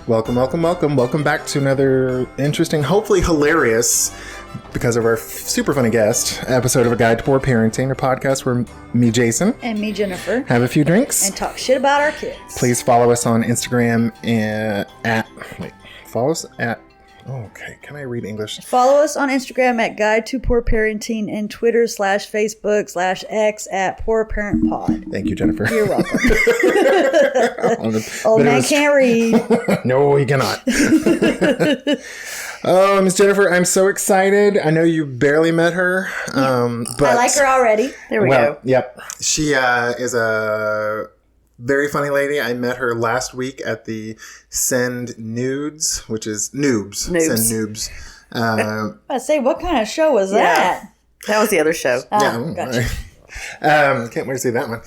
Welcome, welcome, welcome. Welcome back to another interesting, hopefully hilarious, because of our super funny guest, episode of A Guide to Poor Parenting, a podcast where me, Jason, and me, Jennifer, have a few drinks and talk shit about our kids. Please follow us on Instagram okay, can I read English? Follow us on Instagram at Guide to Poor Parenting and Twitter /Facebook/X at Poor Parent Pod. Thank you, Jennifer. You're welcome. Old man can't read. No, he cannot. Oh, Miss Jennifer, I'm so excited. I know you barely met her. But I like her already. There we go. Yep. She is a very funny lady. I met her last week at the Send Nudes, which is Noobs. Send Noobs. I say, what kind of show was that? That was the other show. Gotcha. Can't wait to see that one.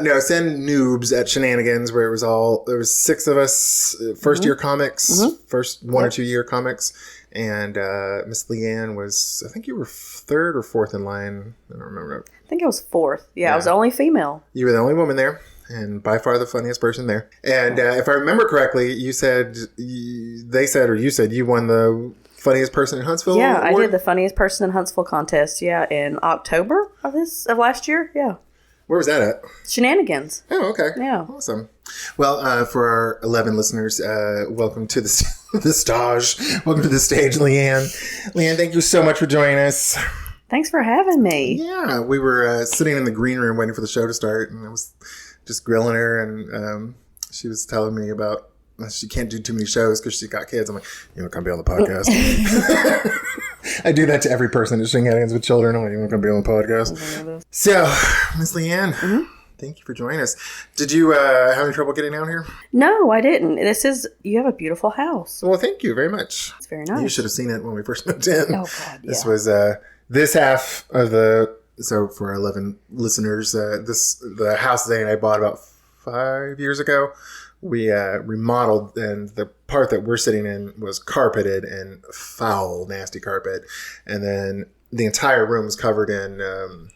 No, Send Noobs at Shenanigans, where there was 6 of us, first year comics, first 1 or 2 year comics. And Miss LeeAnn was, I think you were 3rd or 4th in line. I don't remember. I think it was 4th. Yeah, I was the only female. You were the only woman there. And by far the funniest person there. And if I remember correctly, you said you won the funniest person in Huntsville Yeah, award? I did the funniest person in Huntsville contest, in October of last year, yeah. Where was that at? Shenanigans. Oh, okay. Yeah. Awesome. Well, for our 11 listeners, welcome to the stage. Welcome to the stage, LeeAnn. LeeAnn, thank you so much for joining us. Thanks for having me. Yeah, we were sitting in the green room waiting for the show to start, and I was just grilling her, and she was telling me about she can't do too many shows because she's got kids. I'm like, you want to come be on the podcast? I do that to every person at Shenanigans with children. I'm like, you want to come be on the podcast? So, Miss LeeAnn, thank you for joining us. Did you have any trouble getting down here? No, I didn't. You have a beautiful house. Well, thank you very much. It's very nice. You should have seen it when we first moved in. Oh, God, yeah. This was this half of so for our 11 listeners, the house Zay and I bought about 5 years ago. We remodeled, and the part that we're sitting in was carpeted and foul, nasty carpet. And then the entire room was covered in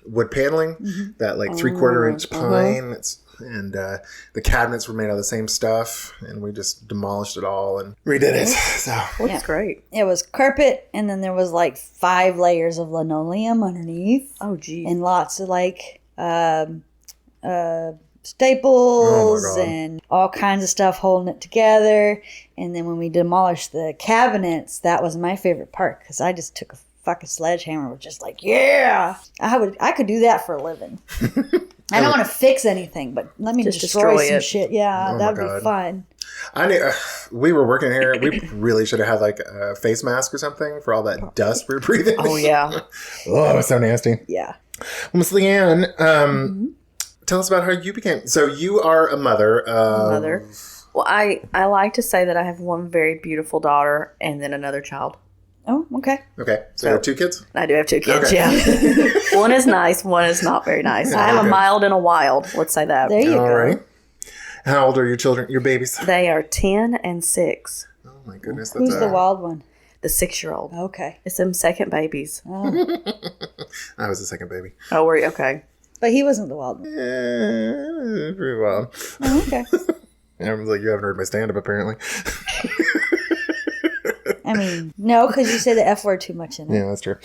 wood paneling, that like 3/4 inch pine. And the cabinets were made out of the same stuff, and we just demolished it all and redid it. So That's great. It was carpet, and then there was like 5 layers of linoleum underneath. Oh, geez. And lots of staples and all kinds of stuff holding it together. And then when we demolished the cabinets, that was my favorite part, because I just took a fucking sledgehammer and was just like, yeah, I could do that for a living. I don't want to fix anything, but let me just destroy some shit. Yeah, that'd be fun. I knew we were working here. We really should have had like a face mask or something for all that dust we were breathing. Oh, yeah. Oh, it was so nasty. Yeah. Well, Miss LeeAnn, tell us about how you became. So you are a mother. Mother. Well, I like to say that I have one very beautiful daughter and then another child. Oh, okay. Okay. So you have 2 kids? I do have 2 kids, okay. Yeah. One is nice, one is not very nice. I have a mild and a wild, let's say that. There you go. Right. How old are your children, your babies? They are 10 and 6. Oh, my goodness. Who's the wild one? The 6-year-old. Okay. It's them second babies. Oh. I was the second baby. Oh, were you? Okay. But he wasn't the wild one. Pretty wild. Oh, okay. I'm like, you haven't heard my stand-up, apparently. I mean, no, because you say the F word too much in it. Yeah, that's true.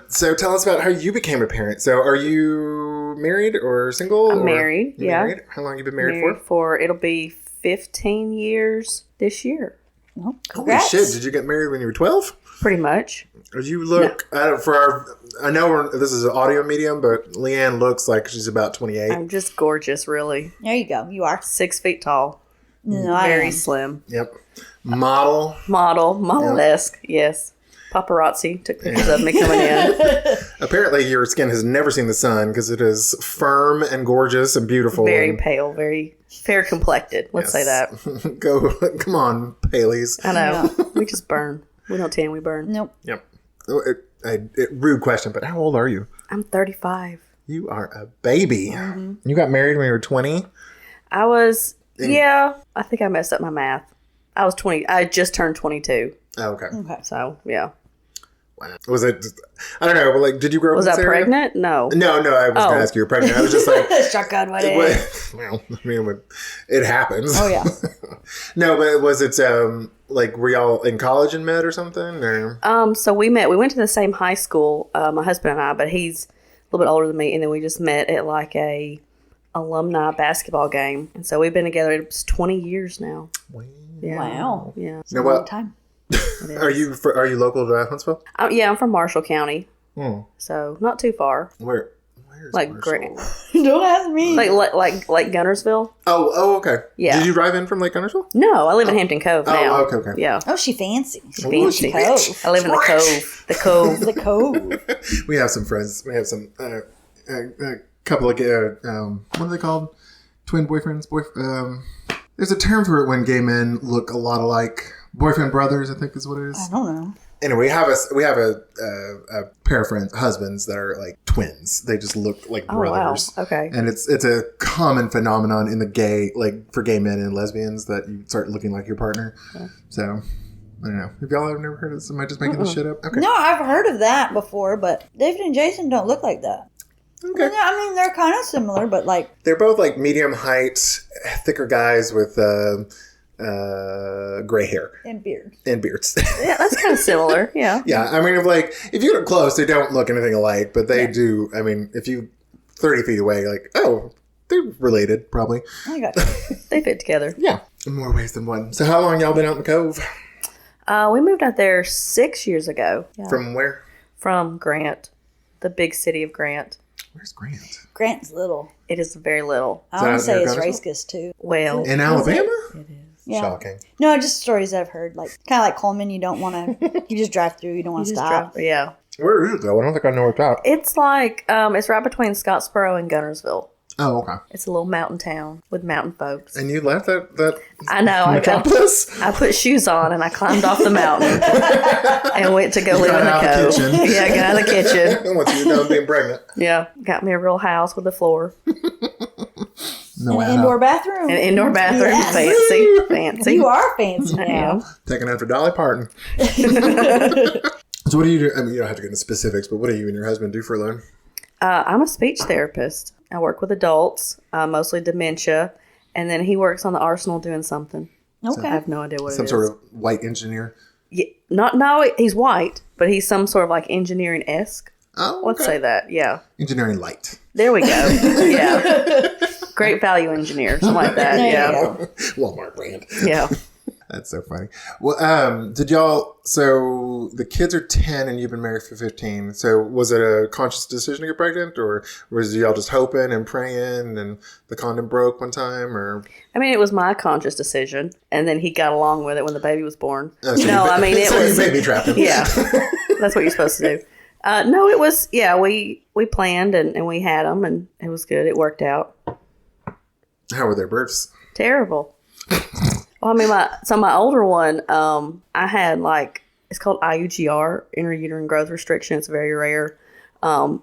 So tell us about how you became a parent. So are you married or single? I'm married, yeah. Married? How long have you been married for? It'll be 15 years this year. Oh, holy shit, did you get married when you were 12? Pretty much. You look, I know this is an audio medium, but LeeAnn looks like she's about 28. I'm just gorgeous, really. There you go. You are. 6 feet tall. No, I Very am. slim. Yep. Model-esque, yes. Paparazzi took pictures of me coming in. Apparently your skin has never seen the sun because it is firm and gorgeous and beautiful. Very pale, very fair complected. Let's say that. Come on, Paleys. I know. Yeah. We just burn. We don't tan, we burn. Nope. Yep. Rude question, but how old are you? I'm 35. You are a baby. Mm-hmm. You got married when you were 20? I was, I think I messed up my math. I was 20. I just turned 22. Oh, okay. So, yeah. Wow. Was it? I don't know. Like, did you grow up? Was in I this area? pregnant? No. No. I was going to ask you. You're pregnant. I was just like, Shotgun wedding. well, I mean, it happens. Oh yeah. No, but was it like were y'all in college and met or something? Or? So we met. We went to the same high school. My husband and I, but he's a little bit older than me, and then we just met at like a alumni basketball game, and so we've been together. It's 20 years now. Yeah. Wow. Yeah. It's a long time. Are you local to Huntsville? Yeah, I'm from Marshall County, so not too far. Where's Like Marshall? great, Don't ask me. like Gunnersville. Oh, okay. Yeah. Did you drive in from Lake Gunnersville? No, I live in Hampton Cove now. Okay. Yeah, Oh, she fancy. fancy. Cove. I live in the Cove. The Cove. The cove. We have some friends. We have some a couple of what are they called? Twin boyfriends. There's a term for it when gay men look a lot alike. Boyfriend brothers, I think is what it is. I don't know. Anyway, we have a pair of friends, husbands that are like twins. They just look like brothers. Oh, wow. Okay. And it's a common phenomenon in the gay, like for gay men and lesbians, that you start looking like your partner. Yeah. So I don't know. Have y'all ever never heard of this? Am I just making this shit up? Okay. No, I've heard of that before, but David and Jason don't look like that. Okay. I mean, they're kind of similar, but like They're both like medium height, thicker guys with gray hair and beards. and beards. Yeah, that's kind of similar. Yeah. Yeah, I mean, if you get up close, they don't look anything alike, but they do. I mean, if you 30 feet away, you're like, oh, they're related, probably. I got you. They fit together. Yeah, in more ways than one. So, how long y'all been out in the Cove? We moved out there 6 years ago. Yeah. From where? From Grant, the big city of Grant. Where's Grant? Grant's little. It is very little. I want to that say near it's Gunnersville? racist too. Well, In Alabama? it is. Yeah. Shocking. No, just stories I've heard. Like kind of like Coleman. You don't want to. You just drive through. You don't want to stop. Yeah. Where is it though? I don't think I know where it's at. It's like, it's right between Scottsboro and Gunnersville. Oh, okay. It's a little mountain town with mountain folks. And you left that I know. metropolis? I put shoes on and I climbed off the mountain and went to go live in the got out of Cove. the kitchen. Yeah, got out of the kitchen. Once you're done being pregnant. Yeah, got me a real house with a floor, No, An indoor bathroom. an indoor bathroom. Yes. Fancy. You are fancy I now. am. Taking after Dolly Parton. So what do you do? I mean, you don't have to get into specifics, but what do you and your husband do for a living? I'm a speech therapist. I work with adults, mostly dementia, and then he works on the arsenal doing something. Okay. I have no idea what Some it is. sort of white engineer? Yeah, no, he's white, but he's some sort of like engineering-esque. Oh, okay. Let's say that. Yeah. Engineering light. There we go. Yeah. Great value engineer, something like that. There you Yeah. go. Walmart brand. Yeah. That's so funny. Well, did y'all, so the kids are 10 and you've been married for 15. So was it a conscious decision to get pregnant, or was y'all just hoping and praying and the condom broke one time, or? I mean, it was my conscious decision, and then he got along with it when the baby was born. Oh, so No, you, I mean, it so was. you baby trapped him. Yeah. That's what you're supposed to do. No, it was, yeah, we planned and we had them, and it was good. It worked out. How were their births? Terrible. Well, I mean, my older one, I had like, it's called IUGR, intrauterine growth restriction. It's very rare. And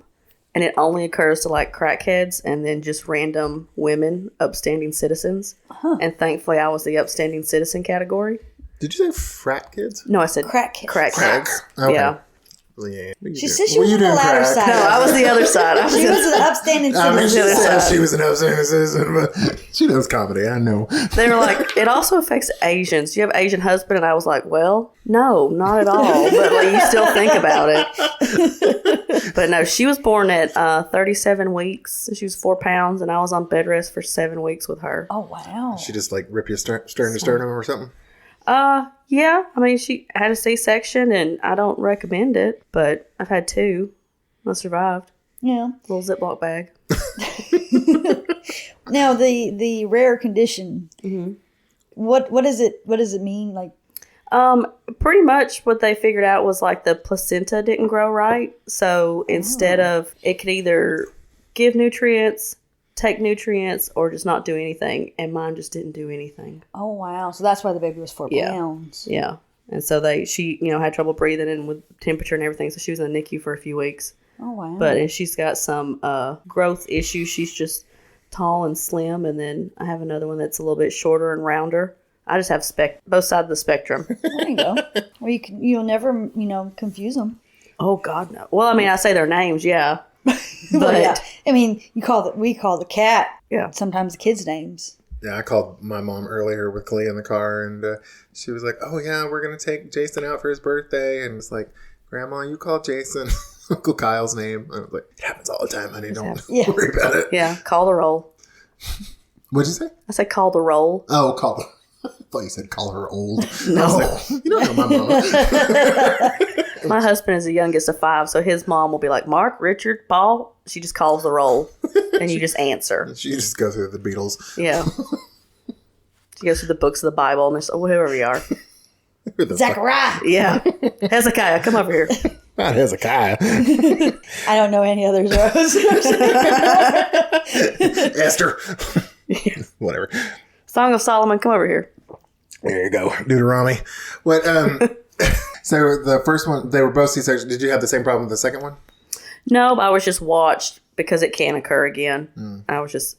it only occurs to like crackheads and then just random women, upstanding citizens. And thankfully I was the upstanding citizen category. Did you say frat kids? No, I said Crack kids. crackheads. Okay. Yeah. LeeAnn, what She you said doing? she What was you on the doing, ladder crack? side. No, I was the other side. I was She just- was an upstanding I mean, she citizen. said she was an upstanding citizen, but she knows comedy. I know. They were like, it also affects Asians. Do you have an Asian husband? And I was like, well, no, not at all. But like, you still think about it. But no, she was born at 37 weeks. She was 4 pounds, and I was on bed rest for 7 weeks with her. Oh wow. She just like rip you stern to sternum or something. Yeah. I mean, she had a C-section, and I don't recommend it, but I've had 2. I survived. Yeah. Little Ziploc bag. Now the rare condition. Mm-hmm. What is it? What does it mean? Like Pretty much what they figured out was like the placenta didn't grow right. So instead of, it could either give nutrients, take nutrients, or just not do anything. And mine just didn't do anything. oh wow. So that's why the baby was 4 Yeah. pounds. Yeah. And so she, had trouble breathing and with temperature and everything. So she was in the NICU for a few weeks. Oh wow. And she's got some growth issues. She's just tall and slim. And then I have another one that's a little bit shorter and rounder. I just have both sides of the spectrum. there you go. Well, you'll never confuse them. Oh God, no. Well, I mean, I say their names, yeah. But Well, yeah. I mean, we call the cat. Yeah. Sometimes the kids' names. Yeah, I called my mom earlier with Clea in the car, and she was like, "Oh yeah, we're gonna take Jason out for his birthday," and it's like, "Grandma, you call Jason Uncle Kyle's name." I was like, "It happens all the time, honey. Don't worry about it." Yeah, call the roll. What'd you say? I said call the roll. Oh, call. I thought you said call her old. No. I was like, you don't know my mama. My husband is the youngest of 5, so his mom will be like, Mark, Richard, Paul. She just calls the roll, and you just answer. She just goes through the Beatles. Yeah. She goes through the books of the Bible, and there's whoever you are. Zachariah. Yeah. Hezekiah, come over here. Not Hezekiah. I don't know any others. Esther. Whatever. Song of Solomon, come over here. There you go. Deuteronomy. What? So the first one, they were both C-section. Did you have the same problem with the second one? No, but I was just watched because it can occur again. I was just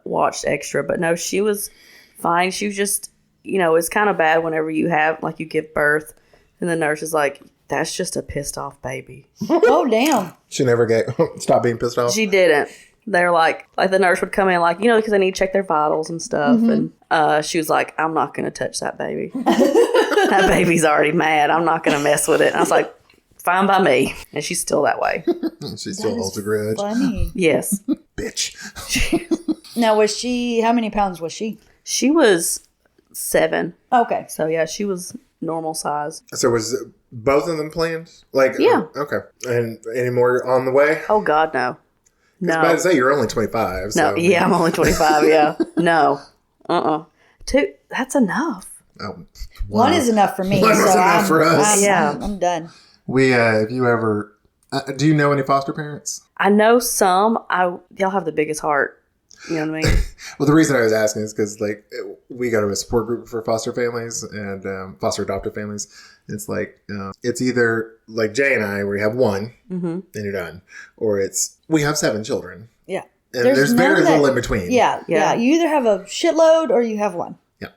watched extra. But no, she was fine. She was just, it's kind of bad whenever you have, like, you give birth and the nurse is like, that's just a pissed off baby. Oh, damn. She never stopped being pissed off? She didn't. They're like the nurse would come in, like, because they need to check their vitals and stuff. And she was like, I'm not going to touch that baby. That baby's already mad. I'm not going to mess with it. And I was like, fine by me. And she's still that way. She still holds a grudge. Funny. Yes. Bitch. Now, how many pounds was she? She was 7. Okay. So, yeah, she was normal size. So was both of them planned? Like, Yeah. Okay. And any more on the way? Oh, God, no. I was about to say, you're only 25. So. No, yeah, I'm only 25, yeah. No. 2, that's enough. Oh, One is enough for me. One was enough for us. I'm done. We, if you ever, do you know any foster parents? I know some. Y'all have the biggest heart. You know what I mean? Well, the reason I was asking is because, like, we go to a support group for foster families and foster adoptive families. It's like, it's either like Jay and I, where you have one and you're done, or it's we have 7 children. Yeah. And there's very little in between. Yeah. You either have a shitload or you have one. Yeah.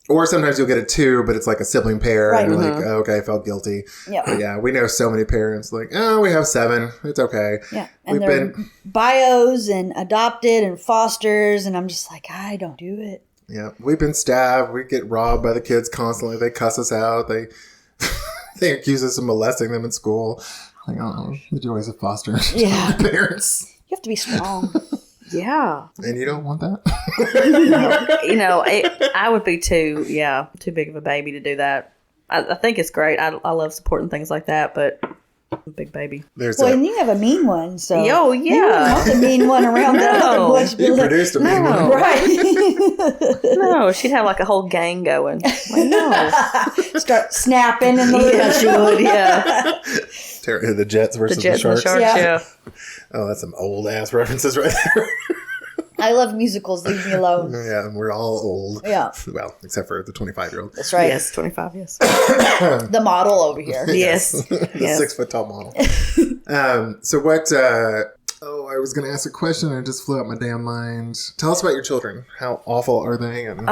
Or sometimes you'll get a 2, but it's like a sibling pair. Right. And you're like, oh, okay, I felt guilty. Yeah. But yeah, we know so many parents like, oh, we have 7. It's okay. Yeah. And they're bios and adopted and fosters. And I'm just like, I don't do it. Yeah. We've been stabbed. We get robbed by the kids constantly. They cuss us out. They accuse us of molesting them in school. Like, oh, the joys of foster parents. You have to be strong. Yeah. And you don't want that? I would be too big of a baby to do that. I think it's great. I love supporting things like that, but I'm a big baby. And you have a mean one, so. Yo, yeah. You wouldn't want the mean one around that other one. You produced a mean one. Right. No, she'd have like a whole gang going. Like, no. Start snapping in the Yeah, she would, yeah. The Jets versus the Sharks. Yeah. Oh, that's some old ass references right there. I love musicals. Leave me alone. Yeah, we're all old. Yeah. Well, except for the 25-year-old. That's right. Yes, 25, yes. The model over here. Yes. The Yes. 6-foot-tall model. So what... I was going to ask a question and it just flew out my damn mind. Tell us about your children. How awful are they? And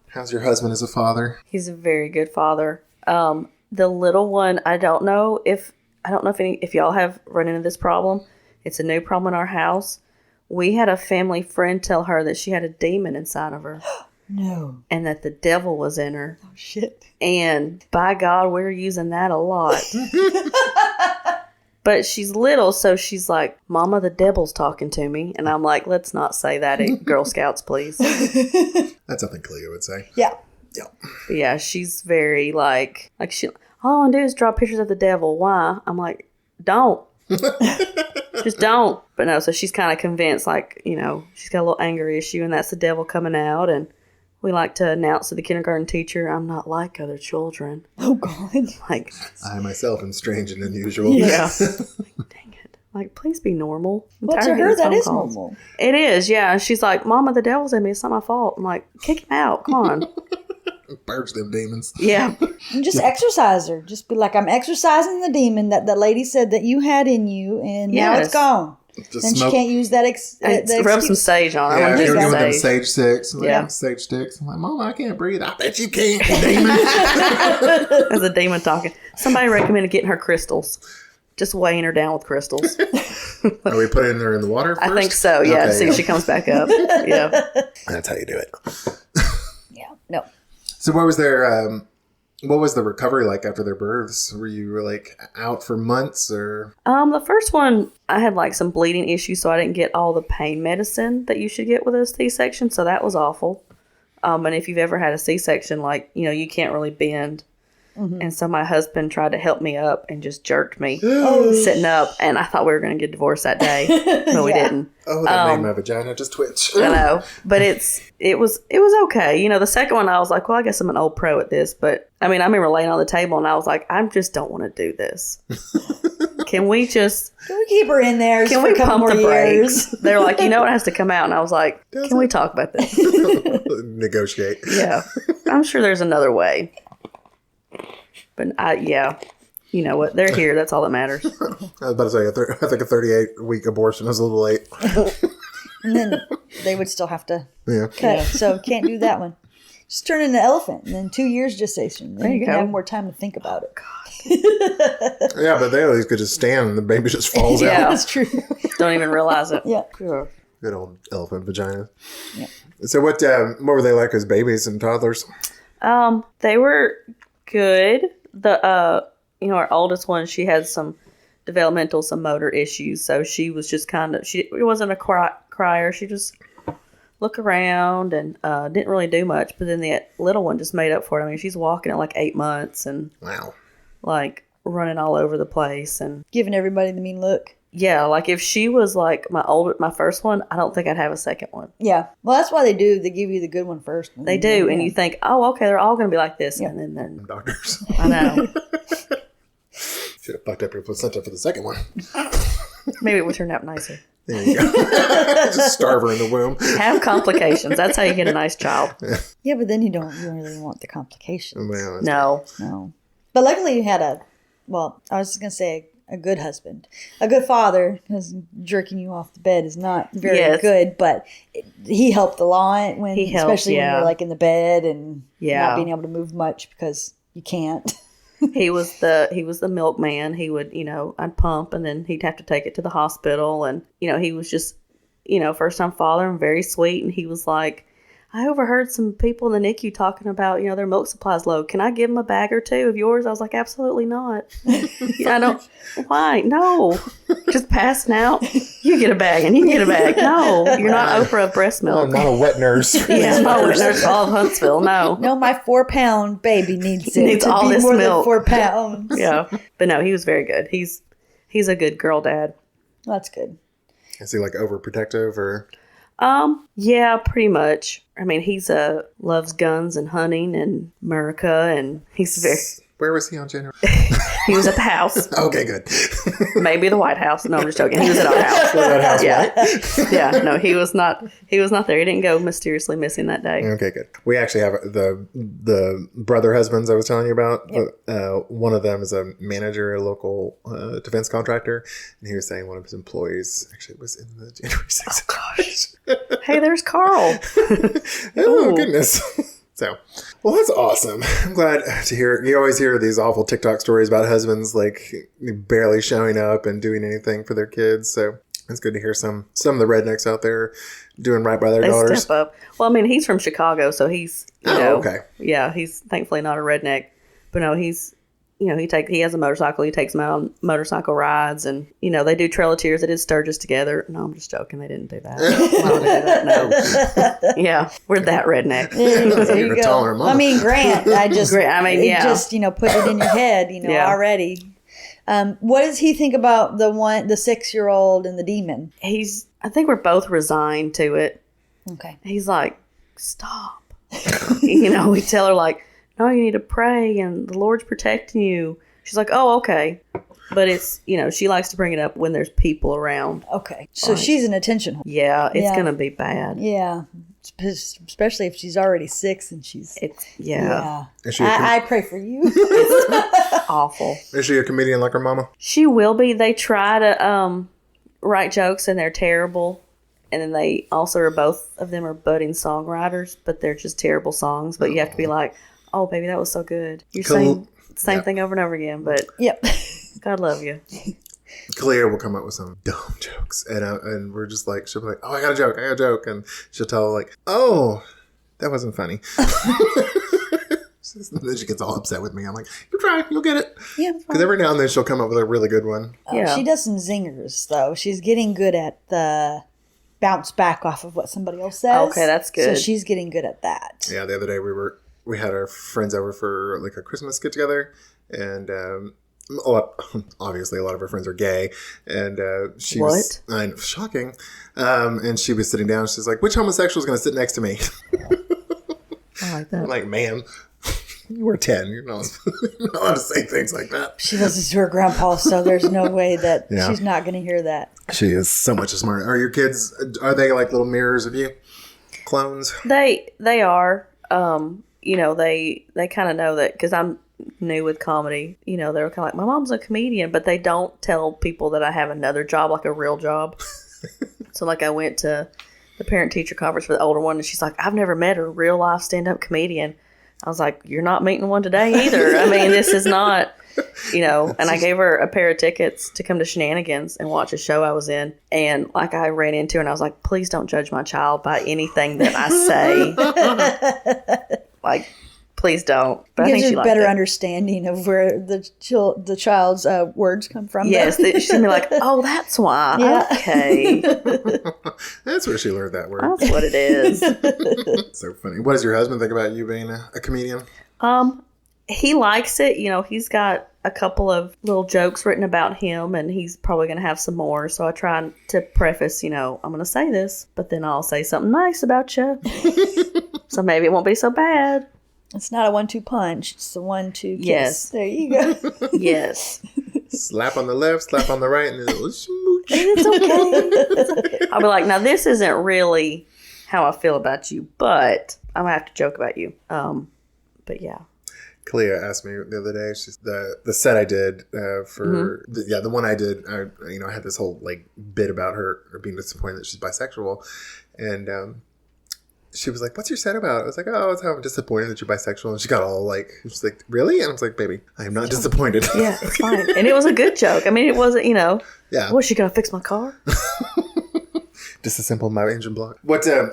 how's your husband as a father? He's a very good father. The little one, I don't know if y'all have run into this problem. It's a new problem in our house. We had a family friend tell her that she had a demon inside of her. No. And that the devil was in her. Oh, shit. And by God, we're using that a lot. But she's little, so she's like, Mama, the devil's talking to me. And I'm like, let's not say that at Girl Scouts, please. That's something Cleo would say. Yeah. Yeah. But yeah, she's very like she, all I want to do is draw pictures of the devil. Why? I'm like, don't. Just don't. But no, so she's kind of convinced, like, she's got a little anger issue, and that's the devil coming out. And we like to announce to the kindergarten teacher, I'm not like other children. Oh, God. Like, I myself am strange and unusual. yeah. Like, dang it. Like, please be normal. Well, to her, that is normal. It is, yeah. And she's like, Mama, the devil's in me. It's not my fault. I'm like, kick him out. Come on. Purge them demons. Yeah. And just exercise her. Just be like, I'm exercising the demon that the lady said that you had in you, and now it's gone. Just Then she can't use that rub some sage on her. Yeah, I want you're to giving use them sage. sage sticks. Like, Yeah. Sage sticks. I'm like, Mama, I can't breathe. I bet you can't, you demon. As a demon talking. Somebody recommended getting her crystals. just weighing her down with crystals. Are we putting her in the water first? I think so, yeah. Okay, See if she comes back up. Yeah. That's how you do it. Yeah. No. So what was the recovery like after their births? Were you like out for months or? The first one, I had like some bleeding issues, so I didn't get all the pain medicine that you should get with a C-section. So that was awful. And if you've ever had a C-section, like, you can't really bend. Mm-hmm. And so my husband tried to help me up and just jerked me sitting up. And I thought we were going to get divorced that day, but we didn't. Oh, that made my vagina just twitch. I know, but it was okay. The second one I was like, well, I guess I'm an old pro at this. But I mean, I remember laying on the table and I was like, I just don't want to do this. Can we keep her in there? Can we pump the brakes? They're like, it has to come out. And I was like, can we talk about this? Negotiate. Yeah. I'm sure there's another way. But you know what? They're here. That's all that matters. I was about to say, I think a 38-week abortion is a little late. And then they would still have to cut. Yeah. So can't do that one. Just turn into an elephant and then 2 years gestation. Then There you you can go. have more time to think about it. Yeah, but they at least could just stand and the baby just falls Yeah. out. That's true. Don't even realize it. Yeah. Good old elephant vagina. Yeah. So what were they like as babies and toddlers? They were good. Our oldest one, she had some motor issues. So she was just she wasn't a crier. She just look around and didn't really do much. But then the little one just made up for it. I mean, she's walking at like 8 months and Wow. like running all over the place and Giving everybody the mean look. yeah, like if she was like my first one, I don't think I'd have a second one. Yeah. Well, that's why they do. They give you the good one first. They do, and you think, oh, okay, they're all going to be like this, and then they're. Doctors. I know. Should have fucked up your placenta for the second one. Maybe it would turn out nicer. There you go. Just starve her in the womb. Have complications. That's how you get a nice child. Yeah, but then you don't really want the complications. Well, No. But luckily you had I was just going to say a good husband. A good father, because jerking you off the bed is not very good, but he helped a lot when, especially when you're like in the bed and not being able to move much because you can't. He was the milkman. He would, I'd pump and then he'd have to take it to the hospital. And, he was just, first time father and very sweet. And he was like, I overheard some people in the NICU talking about, their milk supply's low. Can I give them a bag or two of yours? I was like, absolutely not. I don't. Why? No. Just passing out. You get a bag and you get a bag. No, you're not Oprah of breast milk. I'm not a wet nurse. Yeah, I'm not a wet nurse for all of Huntsville. No. No, my 4-pound baby needs it. Needs to all be this more milk. than 4 pounds. Yeah. But no, he was very good. He's a good girl dad. That's good. Is he like overprotective or? Yeah, pretty much. I mean, he's loves guns and hunting and America, and he's very. Where was he on January? He was at the house. Okay, good. Maybe the White House. No, I'm just joking. He was at our house. Was that house Yeah. Yeah. No, he was not. He was not there. He didn't go mysteriously missing that day. Okay, good. We actually have the brother husbands I was telling you about. Yep. One of them is a manager at a local defense contractor, and he was saying one of his employees actually was in the January 6th. Oh, gosh. Hey, there's Carl. Oh, goodness. So, well, that's awesome. I'm glad to hear. You always hear these awful TikTok stories about husbands like barely showing up and doing anything for their kids. So it's good to hear some of the rednecks out there doing right by their daughters. Step up. Well, I mean, he's from Chicago, so he's okay. Yeah, he's thankfully not a redneck, but no, he's. He has a motorcycle. He takes them out on motorcycle rides, and they do Trail of Tears. They did Sturgis together. No, I'm just joking. They didn't do that. Why would they do that? No. Yeah, we're that redneck. There you You're go. taller, Mama. I mean, Grant. Just put it in your head. Already. What does he think about the 6-year-old and the demon? I think we're both resigned to it. Okay. He's like, stop. We tell her like, no, you need to pray and the Lord's protecting you. She's like, oh, okay. But it's, she likes to bring it up when there's people around. Okay. So she's an attention whore. Yeah, it's going to be bad. Yeah. Especially if she's already 6 and she's... Yeah. I pray for you. It's awful. Is she a comedian like her mama? She will be. They try to write jokes and they're terrible. And then they also both of them are budding songwriters, but they're just terrible songs. But you have to be like, oh, baby, that was so good. You're saying the same thing over and over again, but... Yep. God love you. Kalia will come up with some dumb jokes, and we're just like, she'll be like, oh, I got a joke, and she'll tell like, oh, that wasn't funny. Then she gets all upset with me. I'm like, you try, you'll get it. Yeah, because every now and then she'll come up with a really good one. Yeah. She does some zingers though. She's getting good at the bounce back off of what somebody else says. Okay, that's good. So she's getting good at that. Yeah, the other day we had our friends over for like a Christmas get together, and obviously a lot of our friends are gay, and she was shocking. And she was sitting down. She's like, "Which homosexual is going to sit next to me?" I like that. I'm like, "Ma'am, you were 10. You're not allowed to say things like that." She listens to her grandpa, so there's no way that she's not going to hear that. She is so much smarter. Are your kids? Are they like little mirrors of you? Clones? They are. They kind of know that because I'm new with comedy. They're kind of like, my mom's a comedian, but they don't tell people that I have another job, like a real job. So like I went to the parent-teacher conference for the older one, and she's like, I've never met a real-life stand-up comedian. I was like, you're not meeting one today either. I mean, this is not, and I gave her a pair of tickets to come to Shenanigans and watch a show I was in. And like I ran into her and I was like, please don't judge my child by anything that I say. Like, please don't. But It I think gives she her a better understanding of where the child's words come from. Yes, she's going to be like, oh, that's why. Yeah. Okay. That's where she learned that word. That's what it is. So funny. What does your husband think about you being a comedian? He likes it. He's got a couple of little jokes written about him, and he's probably going to have some more. So I try to preface, I'm going to say this, but then I'll say something nice about you. So maybe it won't be so bad. It's not a 1-2 punch. It's a 1-2 kiss. Yes. There you go. Yes. Slap on the left, slap on the right, and then a little smooch. It's okay. I'll be like, now this isn't really how I feel about you, but I'm going to have to joke about you. But yeah. Kalia asked me the other day, she's the set I did for the one I did. I had this whole like bit about her being disappointed that she's bisexual, and she was like, "What's your set about?" I was like, "Oh, it's how I'm disappointed that you're bisexual." And she got all like, she's like, "Really?" And I was like, "Baby, I am not disappointed." Yeah, it's fine. And it was a good joke. I mean, it wasn't, Yeah. Was she gonna fix my car? Disassemble my engine block. What are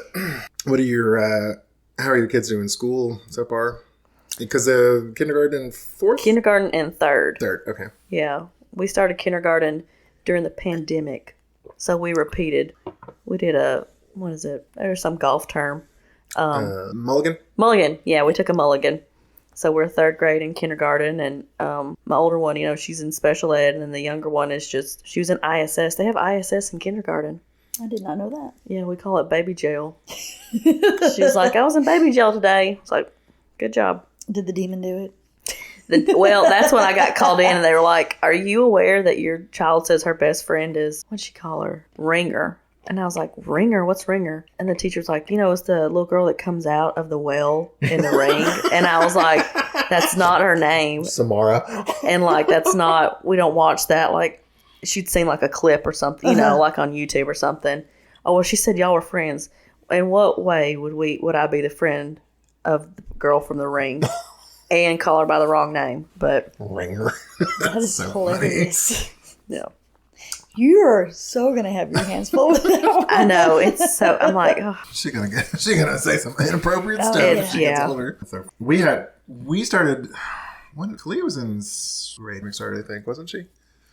your how are your kids doing in school so far? Because kindergarten and fourth? Kindergarten and third. Third, okay. Yeah. We started kindergarten during the pandemic. So we repeated. We did what is it? There's some golf term. Mulligan? Mulligan. Yeah, we took a mulligan. So we're third grade in kindergarten. And my older one, she's in special ed. And then the younger one is she was in ISS. They have ISS in kindergarten. I did not know that. Yeah, we call it baby jail. She was like, I was in baby jail today. I was like, good job. Did the demon do it? Well, that's when I got called in, and they were like, are you aware that your child says her best friend is, what'd she call her? Ringer. And I was like, Ringer? What's Ringer? And the teacher's like, it's the little girl that comes out of the well in the ring. And I was like, that's not her name. Samara. And like, that's not, we don't watch that. Like, she'd seen like a clip or something, like on YouTube or something. Oh, well, she said y'all were friends. In what way would I be the friend of the girl from the ring and call her by the wrong name? But Ringer. That is so hilarious. Yeah. You're so gonna have your hands full with that one. I know. It's so, I'm like, oh. She's gonna say some inappropriate stuff yeah. if she gets older. So we started when Kalia was in grade we started, I think, wasn't she?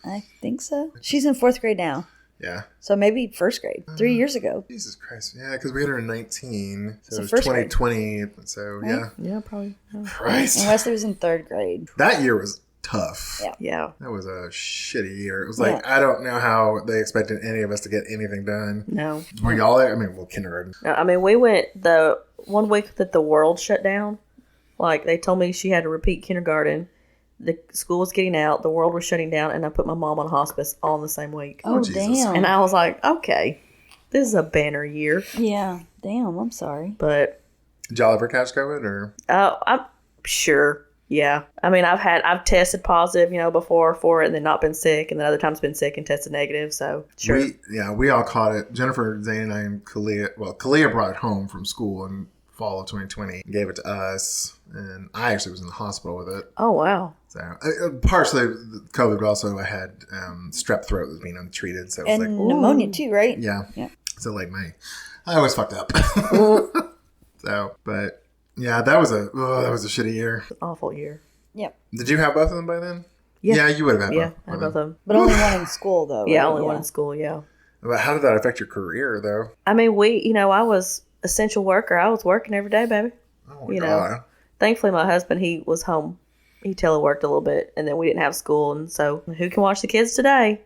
I think so. She's in 4th grade now. Yeah. So maybe 1st grade. 3 years ago. Jesus Christ. Yeah, because we had her in 19. So it was first grade. 2020. So, yeah. Yeah, probably. Yeah. Christ. And Wesley was in 3rd grade. That year was tough. Yeah. Yeah. That was a shitty year. It was like, I don't know how they expected any of us to get anything done. No. Were y'all there? I mean, kindergarten. No, I mean, we went the 1 week that the world shut down. Like, they told me she had to repeat kindergarten. The school was getting out, the world was shutting down, and I put my mom on hospice all in the same week. Oh, Jesus. damn. And I was like, okay, this is a banner year. Yeah. Damn, I'm sorry. But Did y'all ever catch COVID or? I'm sure. Yeah. I mean, I've tested positive, before for it and then not been sick, and then other times been sick and tested negative. So sure. We all caught it. Jennifer, Zane, and I, and Kalia. Well, Kalia brought it home from school, and fall of 2020. Gave it to us, and I actually was in the hospital with it. Oh, wow. So partially COVID, but also I had strep throat that was being untreated. So it was and like pneumonia too, right? yeah. Yeah. So like I always fucked up. So, but yeah, that was a shitty year. Awful year. Yep. Did you have both of them by then? Yeah. Yeah, you would have had Yeah, both. I had both of them. But only one in school, though. Yeah, right? only one in school, yeah. But how did that affect your career, though? I mean, I was essential worker. I was working every day, baby. Oh, my God. Thankfully, my husband, he was home. He teleworked a little bit, and then we didn't have school, and so who can watch the kids today,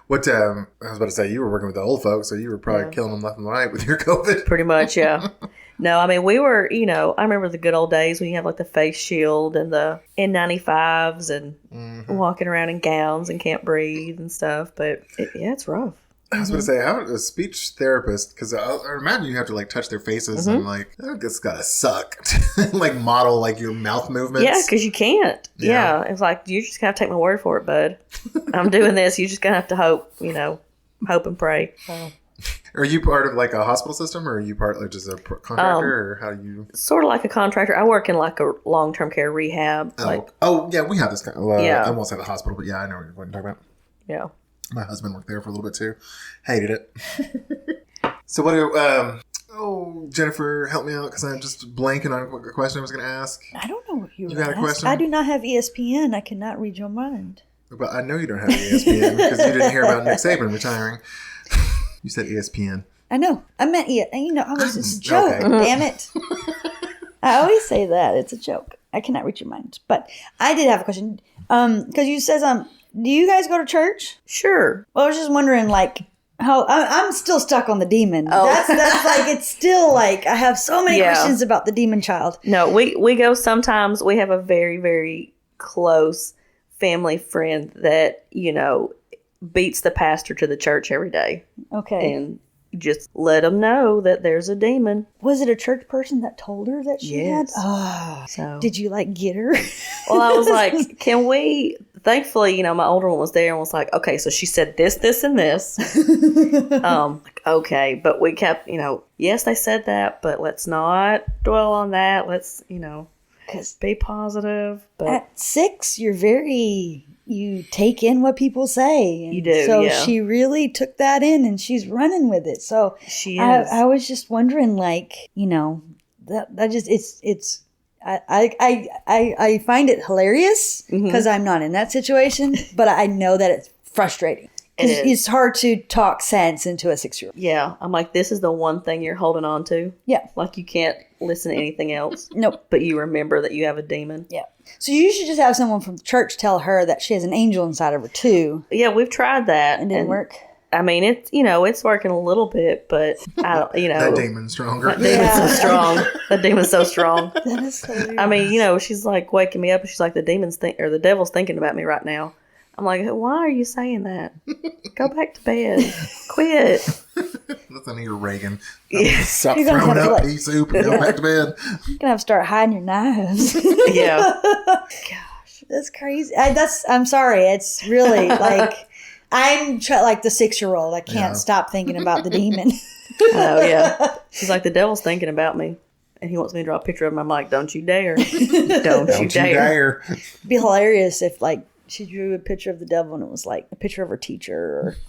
What, I was about to say, you were working with the old folks, so you were probably killing them left and right with your COVID. Pretty much, yeah. No, I mean, we were, I remember the good old days when you have like the face shield and the N95s and walking around in gowns and can't breathe and stuff. But it's rough. I was going to say, how a speech therapist, because I imagine you have to like touch their faces and like, it's got to suck to like model like your mouth movements. Yeah, because you can't. Yeah. It's like, you just got to take my word for it, bud. I'm doing this. You just going to have to hope, hope and pray. Are you part of like a hospital system, or are you part like just a contractor, or how do you? Sort of like a contractor. I work in like a long-term care rehab. Yeah, we have this kind of, I won't say the hospital, but yeah, I know what you're talking about. Yeah. My husband worked there for a little bit too. Hated it. So what do, Jennifer, help me out, because I'm just blanking on a question I was going to ask. I don't know what you got a question? I do not have ESPN. I cannot read your mind. But I know you don't have ESPN because you didn't hear about Nick Saban retiring. You said ESPN. I know. I meant it's a joke. Okay. Damn it. I always say that. It's a joke. I cannot read your mind. But I did have a question. Because you says, do you guys go to church? Sure. Well, I was just wondering, like, how I'm still stuck on the demon. Oh. That's like, it's still like, I have so many questions about the demon child. No, we go sometimes. We have a very, very close family friend that, beats the pastor to the church every day. Okay. And just let them know that there's a demon. Was it a church person that told her that she had? Yes. Oh. So Did you, like, get her? Well, I was like, can we? Thankfully, my older one was there and was like, okay, so she said this, this, and this. Okay, but we kept, yes, they said that, but let's not dwell on that. Let's, be positive. But At 6, you take in what people say. And You do, So yeah. she really took that in and she's running with it. So she is. I was just wondering, like, that just, it's, I find it hilarious because I'm not in that situation, but I know that it's frustrating. Because It is. it's hard to talk sense into a 6-year-old. Yeah, I'm like, this is the one thing you're holding on to. Yeah. Like, you can't listen to anything else. Nope. But you remember that you have a demon. Yeah. So you should just have someone from the church tell her that she has an angel inside of her too. Yeah, we've tried that. It didn't work. I mean, it's, it's working a little bit, but I don't, That demon's stronger. That demon's so strong. That demon's so strong. That is hilarious. I mean, she's like waking me up and she's like, the devil's thinking about me right now. I'm like, why are you saying that? Go back to bed. Quit. Listen to your Reagan. Yeah. Stop You're gonna throwing have to, up like- pea soup and go back to bed. You're gonna have to start hiding your knives. Yeah. That's crazy. I'm sorry. It's really like I'm like the 6-year-old. I can't stop thinking about the demon. Oh, yeah. She's like, the devil's thinking about me. And he wants me to draw a picture of him. I'm like, don't you dare. Don't you dare. It'd be hilarious if, like, she drew a picture of the devil and it was like a picture of her teacher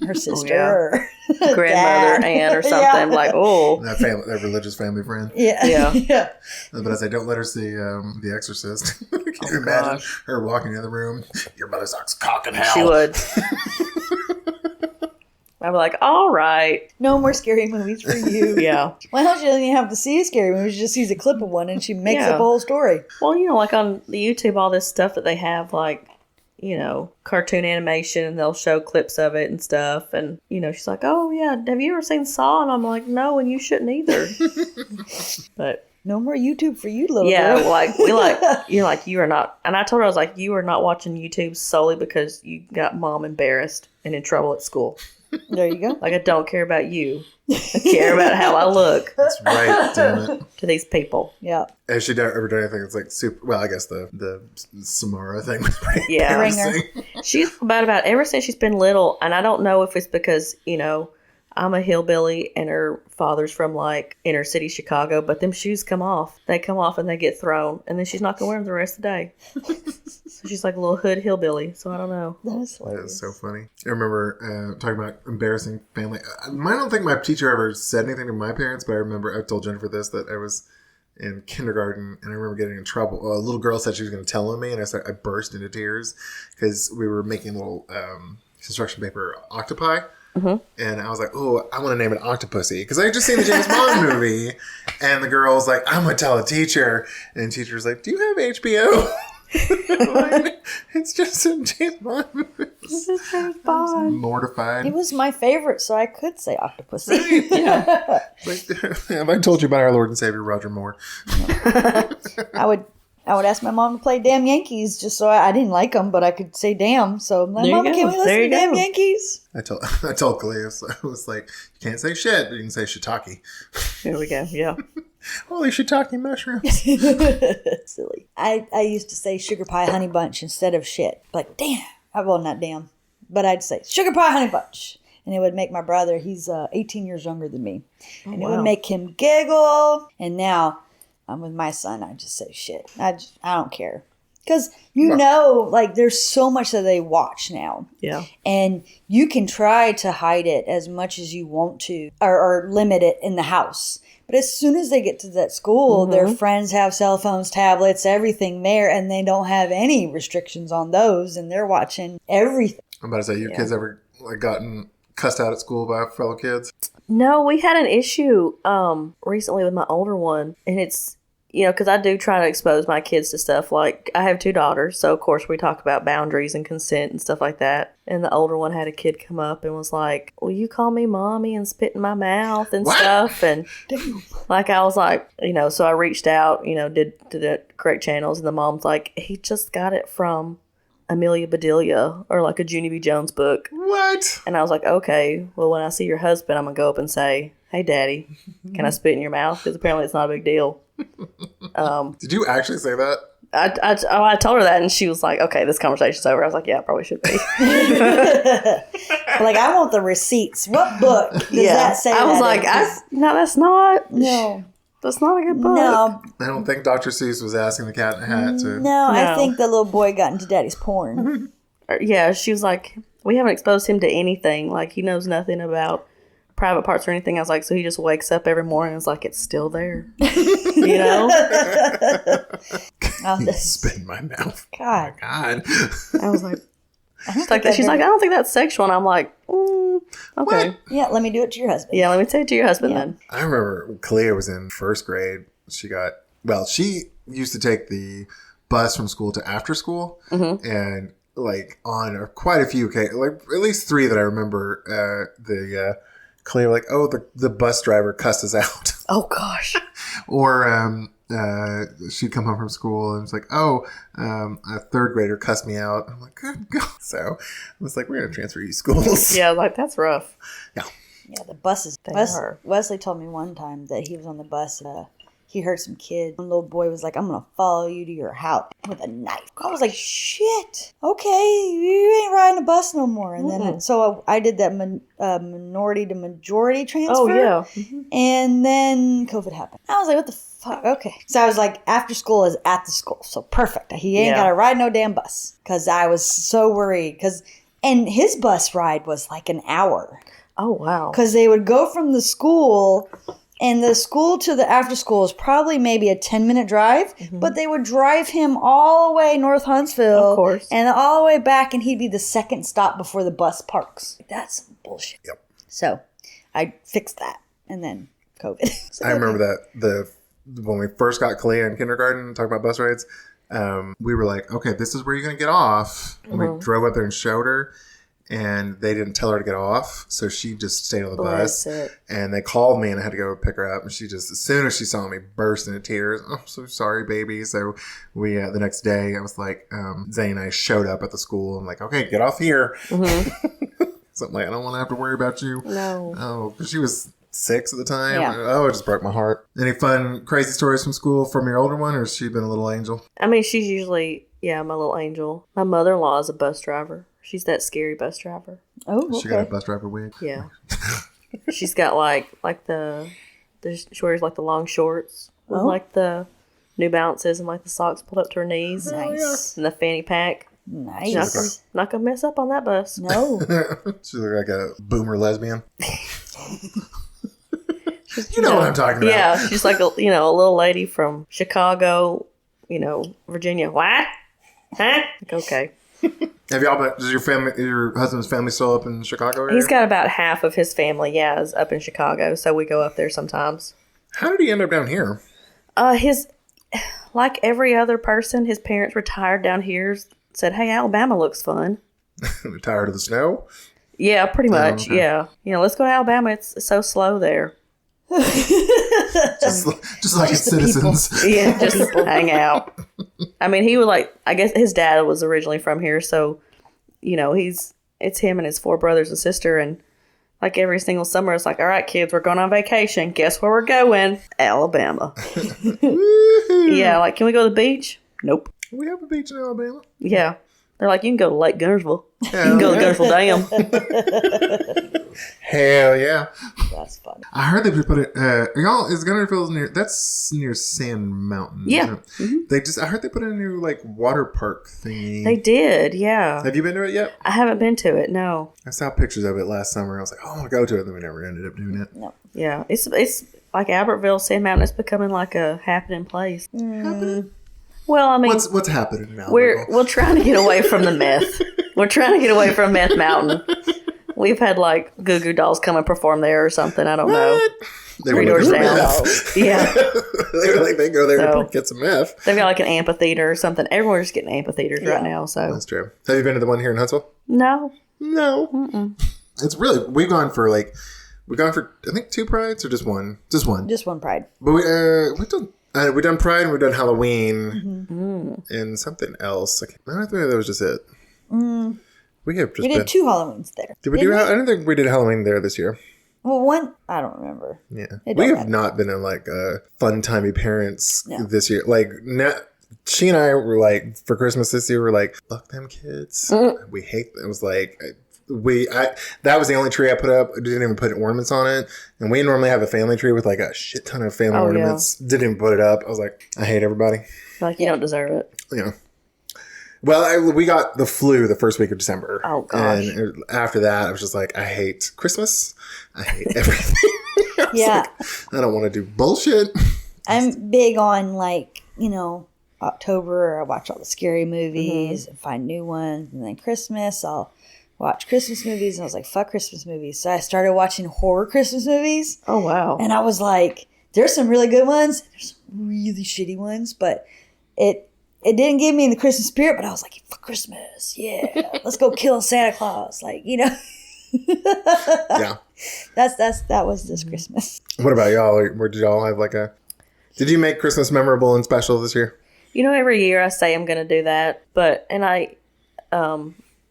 or her sister or grandmother, dad. aunt, or something. Yeah. Like, oh. That religious family friend. Yeah. Yeah. Yeah. But I say, don't let her see The Exorcist. Can you imagine gosh. her walking in the room? Your mother sucks cock in hell. She would. I'd be like, all right. No more scary movies for you. Yeah. Well, she doesn't even have to see a scary movie. She just sees a clip of one and she makes Yeah. up a whole story. Well, like on the YouTube, all this stuff that they have, like, cartoon animation, and they'll show clips of it and stuff. And, she's like, oh, yeah, have you ever seen Saw? And I'm like, no, and you shouldn't either. But, No more YouTube for you, little yeah, girl. you're like, you are not. And I told her, I was like, you are not watching YouTube solely because you got mom embarrassed and in trouble at school. There you go. Like, I don't care about you. I care about how I look That's right, damn it. to these people. Yeah. Has she ever done anything that's like super? Well, I guess the Samara thing was pretty Yeah. embarrassing. She's about ever since she's been little, and I don't know if it's because, I I'm a hillbilly and her father's from like inner city Chicago, but them shoes come off. They come off and they get thrown, and then she's not gonna wear them the rest of the day. So she's like a little hood hillbilly. So I don't know. That is so funny. I remember talking about embarrassing family. I don't think my teacher ever said anything to my parents, but I remember I told Jennifer this, that I was in kindergarten, and I remember getting in trouble. A little girl said she was going to tell on me, and I burst into tears because we were making little construction paper octopi. Mm-hmm. And I was like, oh, I want to name it Octopussy because I had just seen the James Bond movie. And the girl's like, I'm going to tell the teacher. And the teacher's like, do you have HBO? Like, it's just a James Bond movie. This is James Bond. Mortified. It was my favorite, so I could say Octopussy. Right? Yeah. Have I told you about our Lord and Savior, Roger Moore? I would ask my mom to play Damn Yankees just so I didn't like them, but I could say damn. So I'm like, Mama, can we listen to Damn Yankees? I told Cleo, so I was like, you can't say shit, but you can say shiitake. There we go. Yeah. Holy shiitake mushrooms. Silly. I used to say sugar pie honey bunch instead of shit. Like, damn. Well, not damn. But I'd say sugar pie honey bunch. And it would make my brother, he's 18 years younger than me. And it would make him giggle. And now I'm with my son. I just say shit. I don't care. Because like there's so much that they watch now. Yeah. And you can try to hide it as much as you want to or limit it in the house. But as soon as they get to that school, their friends have cell phones, tablets, everything there, and they don't have any restrictions on those, and they're watching everything. I'm about to say, your kids ever gotten cussed out at school by fellow kids? No, we had an issue recently with my older one, and it's, because I do try to expose my kids to stuff. Like, I have 2 daughters, so of course we talk about boundaries and consent and stuff like that. And the older one had a kid come up and was like, will you call me mommy and spit in my mouth and stuff? And like, I was like, so I reached out, did the correct channels, and the mom's like, he just got it from Amelia Bedelia or like a Junie B. Jones book. What? And I was like, okay, well, when I see your husband, I'm going to go up and say, hey, Daddy, can I spit in your mouth? Because apparently it's not a big deal. Did you actually say that? I told her that, and she was like, okay, this conversation's over. I was like, yeah, it probably should be. Like, I want the receipts. What book does that say? I was like, no, that's not. No. That's not a good book. No. I don't think Dr. Seuss was asking the Cat in the Hat to... No, I think the little boy got into Daddy's porn. Yeah, she was like, we haven't exposed him to anything. Like, he knows nothing about private parts or anything. I was like, so he just wakes up every morning and is like, it's still there. Spit in my mouth. God. Oh my God. I was like, she's like, I don't think that's sexual. And I'm like, okay. What? Yeah, let me do it to your husband. Yeah, let me say it to your husband then. I remember Clea was in first grade. She used to take the bus from school to after school. Mm-hmm. And like on quite a few occasions, like at least 3 that I remember, Clea like, oh, the bus driver cussed us out. Oh, gosh. Or she'd come home from school and it's like, oh, a 3rd grader cussed me out. I'm like, good God. So I was like, we're going to transfer you schools. Yeah, like, that's rough. Yeah. Yeah, the buses. Wesley told me one time that he was on the bus. He heard some kid. One little boy was like, I'm going to follow you to your house with a knife. I was like, shit. Okay, you ain't riding a bus no more. And then so I did that minority to majority transfer. Oh, yeah. Mm-hmm. And then COVID happened. I was like, what the fuck? Okay. So I was like, after school is at the school. So perfect. He ain't got to ride no damn bus. Because I was so worried. And his bus ride was like an hour. Oh, wow. Because they would go from the school... And the school to the after school is probably maybe a 10-minute drive, but they would drive him all the way North Huntsville. Of course. And all the way back, and he'd be the second stop before the bus parks. That's some bullshit. Yep. So I fixed that. And then COVID. I remember that when we first got Clea in kindergarten, talking about bus rides, we were like, okay, this is where you're going to get off. And we drove up there and showed her. And they didn't tell her to get off, so she just stayed on the bus. And they called me, and I had to go pick her up. And she just, as soon as she saw me, burst into tears. Oh, I'm so sorry, baby. So we, the next day, I was like, Zane and I showed up at the school. I'm like, okay, get off here. Mm-hmm. Something like, I don't want to have to worry about you. No. Oh, because she was 6 at the time. Yeah. Oh, it just broke my heart. Any fun, crazy stories from school from your older one, or has she been a little angel? I mean, she's usually, my little angel. My mother-in-law is a bus driver. She's that scary bus driver. Oh, okay. She got a bus driver wig. Yeah. She's got like she wears like the long shorts with like the New Balances and like the socks pulled up to her knees. Nice. And the fanny pack. Nice. Not gonna mess up on that bus. No. She's like a boomer lesbian. You know what I'm talking about. Yeah, she's like a little lady from Chicago, Virginia. What? Huh? Like, okay. Have y'all been, does your husband's family still up in Chicago area? He's got about half of his family, is up in Chicago, so we go up there sometimes. How did he end up down here? Like every other person, his parents retired down here, said, hey, Alabama looks fun. Tired of the snow? Yeah, pretty much, okay. yeah. Let's go to Alabama, it's so slow there. just like its citizens. Yeah, just hang out. I mean, he was like, I guess his dad was originally from here, so, it's him and his 4 brothers and sister, and like every single summer, it's like, all right, kids, we're going on vacation. Guess where we're going? Alabama. Yeah, like, can we go to the beach? Nope. We have a beach in Alabama. Yeah. They're like, you can go to Lake Gunnersville. Hell You can go to yeah. Gunnersville Dam. Hell yeah. That's funny. I heard they put it, y'all, is Gunnersville near, that's near Sand Mountain. Yeah. Isn't it? I heard they put in a new, like, water park thingy. They did, yeah. Have you been to it yet? I haven't been to it, no. I saw pictures of it last summer. I was like, oh, I want to go to it. Then we never ended up doing it. No. Yeah, it's like Albertville, Sand Mountain. It's becoming like a happening place. Happening? Well, I mean, What's happening now? we're trying to get away from the meth. We're trying to get away from Meth Mountain. We've had like Goo Goo Dolls come and perform there or something. I don't know. They 3 were doors looking for down. meth. Yeah, They were like, they go there So- and get some meth. they've got like an amphitheater or something. Everyone's getting amphitheaters right now. So That's true. Have you been to the one here in Huntsville? no, No. It's really, we've gone for I think 2 prides or just one? Just one. Just one pride. But we've done Pride and we've done Halloween and something else. I don't think that was just it. We have just We did 2 Halloweens there. Did we do? I don't think we did Halloween there this year. Well, one, I don't remember. Yeah, It we don't have matter. not been in like fun timey parents No. this year. Like she and I were like for Christmas this year. We're like, fuck them kids. We hate. It was like. That was the only tree I put up. I didn't even put ornaments on it. And we normally have a family tree with like a shit ton of family ornaments. Didn't even put it up. I was like, I hate everybody. like you don't deserve it. Yeah. Well, we got the flu the first week of December. Oh, gosh. And after that, I was just like, I hate Christmas. I hate everything. I was Yeah. like, I don't want to do bullshit. I'm big on October. I watch all the scary movies and find new ones. And then Christmas, I'll watch Christmas movies. And I was like, fuck Christmas movies. So I started watching horror Christmas movies. Oh wow. And I was like, there's some really good ones. There's some really shitty ones. But it didn't give me the Christmas spirit. But I was like, fuck Christmas. Yeah. Let's go kill Santa Claus. Yeah. That was this Christmas. What about y'all? Where did y'all have did you make Christmas memorable and special this year? Every year I say I'm going to do that, and I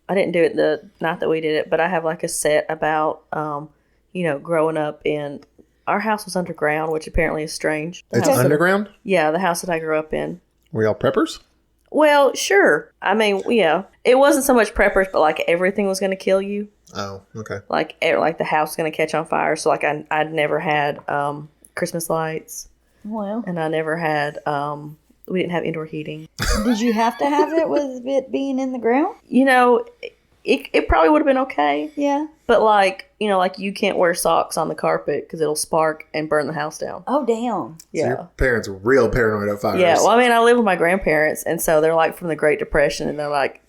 didn't do it the night that we did it, but I have like a set about, growing up in, our house was underground, which apparently is strange. It's underground? Yeah, the house that I grew up in. Were y'all preppers? Well, sure. I mean, yeah, it wasn't so much preppers, but like everything was going to kill you. Oh, okay. Like the house was going to catch on fire. So like I'd never had Christmas lights, Well, and I never had, we didn't have indoor heating. did you have to have it with it being in the ground? It probably would have been okay. Yeah. But like you can't wear socks on the carpet because it'll spark and burn the house down. Oh, damn. Yeah. So your parents were real paranoid of fires. Yeah. Well, I mean, I live with my grandparents, and so they're like from the Great Depression, and they're like,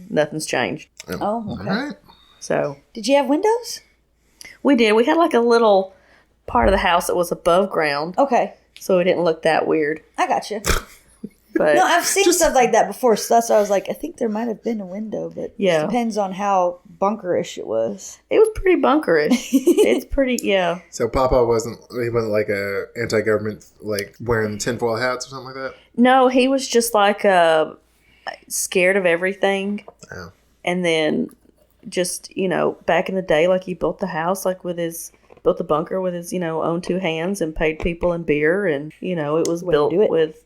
nothing's changed. Oh, All okay. right. So Did you have windows? we did. We had like a little part of the house that was above ground, Okay. so it didn't look that weird. I got you. But No, I've seen stuff like that before, so that's why I was like, I think there might have been a window, but Yeah. it depends on how bunkerish it was. it was pretty bunkerish. It's pretty, yeah. So Papa wasn't like a anti-government, like wearing tinfoil hats or something like that? No, he was just like scared of everything. Oh. And then just, back in the day, like he built the house like built the bunker with his, own 2 hands and paid people in beer. And, it was built do it. with,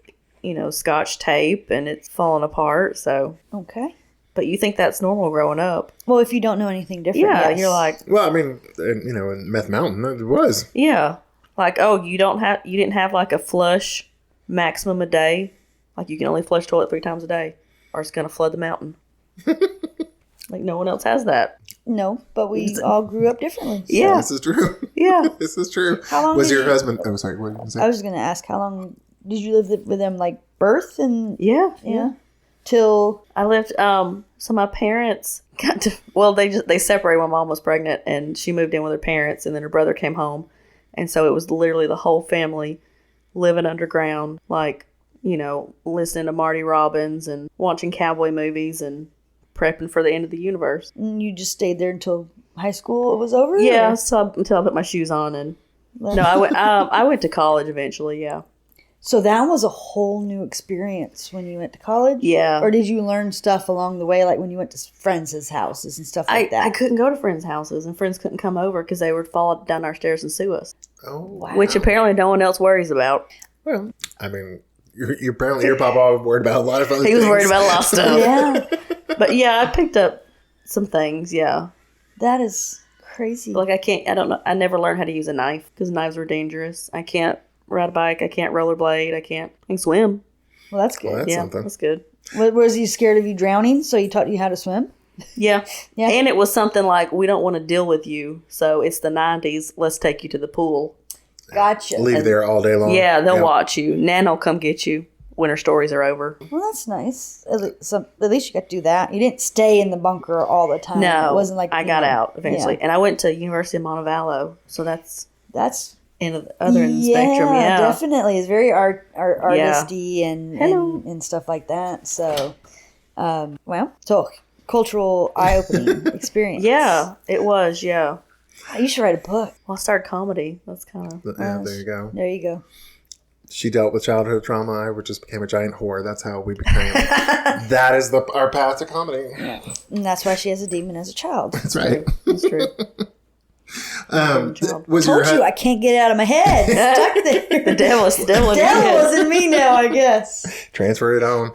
Scotch tape, and it's falling apart. So, Okay. But you think that's normal growing up. Well, if you don't know anything different, Yeah, yes. you're like, Well, I mean, in Meth Mountain, it was. yeah. Like, oh, you didn't have like a flush maximum a day. Like you can only flush toilet 3 times a day or it's going to flood the mountain. Like no one else has that. No, but we all grew up differently. So. Yeah. This is true. Yeah. This is true. How long was did your you- husband? Oh, sorry. What were you going to say? I was going to ask, how long did you live with them, like birth and Yeah. till? I lived, so my parents got to, well, they separated when mom was pregnant and she moved in with her parents and then her brother came home. And so it was literally the whole family living underground, like, listening to Marty Robbins and watching cowboy movies and prepping for the end of the universe. And you just stayed there until high school was over? Yeah, or- so until I put my shoes on and no, I went to college eventually, yeah. So that was a whole new experience when you went to college? Yeah. Or did you learn stuff along the way, like when you went to friends' houses and stuff like that? I couldn't go to friends' houses and friends couldn't come over because they would fall down our stairs and sue us, Oh, Wow. which apparently no one else worries about. well, I mean, you apparently your papa worried about a lot of other things. He was worried about a lot of stuff. Yeah, But yeah, I picked up some things, yeah. that is crazy. Like I never learned how to use a knife because knives were dangerous. I can't ride a bike. I can't rollerblade. I can swim. Well, that's good. Well, that's Yeah, something. that's good. Was he scared of you drowning, so he taught you how to swim? Yeah. Yeah. And it was something like, we don't want to deal with you. So it's the 90s. Let's take you to the pool. Gotcha. Leave there all day long. Yeah, they'll watch you. Nan will come get you when her stories are over. Well, that's nice. At least you got to do that. You didn't stay in the bunker all the time. No. It wasn't like I got out eventually. Yeah. And I went to University of Montevallo. So that's That's end of the other end of the spectrum. Yeah. definitely. It's very artisty and, Hello. and stuff like that. So, so cultural eye-opening experience. Yeah, it was. Yeah. You should write a book. Well, I started comedy. That's kind of. Yeah, there you go. There you go. She dealt with childhood trauma. I just became a giant whore. That's how we became. That is our path to comedy. And that's why she has a demon as a child. That's right. That's true. Was Told your you I can't get it out of my head. It's stuck there. The devil is The devil is in me now, I guess. transfer it on?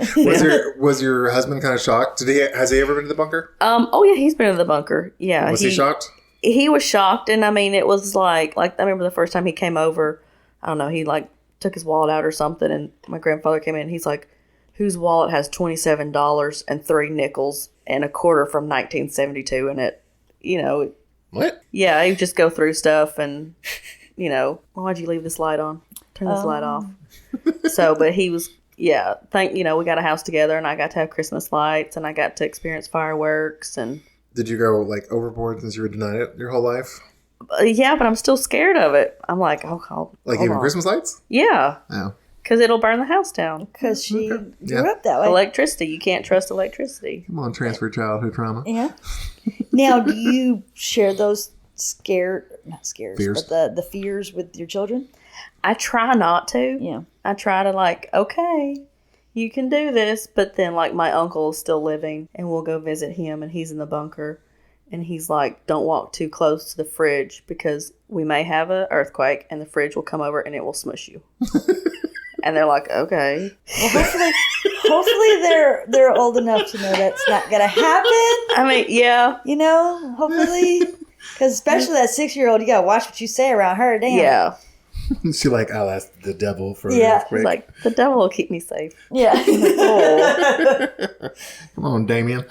Was your husband kind of shocked? Has he ever been to the bunker? Oh yeah, he's been in the bunker. Yeah. Was he shocked? He was shocked, and I mean, it was like I remember the first time he came over. I don't know. He like took his wallet out or something, and my grandfather came in. And he's like, "Whose wallet has $27 and 3 nickels and a quarter from 1972 in it?" What? Yeah, he would just go through stuff, and why'd you leave this light on? Turn this light off. So, but he was. Yeah, we got a house together, and I got to have Christmas lights, and I got to experience fireworks, and Did you go overboard since you were denying it your whole life? yeah, but I'm still scared of it. I'm like, oh, hold Even on. Christmas lights? Yeah, Oh. because it'll burn the house down. Because she grew Yeah. up that way. Electricity, you can't trust electricity. Come on, transfer childhood trauma. Yeah. Now, do you share those not scares, Fears? but the fears with your children? I try not to. Yeah. I try to okay, you can do this, but then my uncle is still living, and we'll go visit him, and he's in the bunker, and he's like, don't walk too close to the fridge because we may have an earthquake, and the fridge will come over and it will smush you. And they're like, okay. Well, hopefully they're old enough to know that's not gonna happen. I mean, yeah, Hopefully, because especially that 6-year-old, you gotta watch what you say around her. Damn. yeah. She that's the devil for Yeah. earthquake. It's like the devil will keep me safe. Yeah. Oh, Come on, Damien.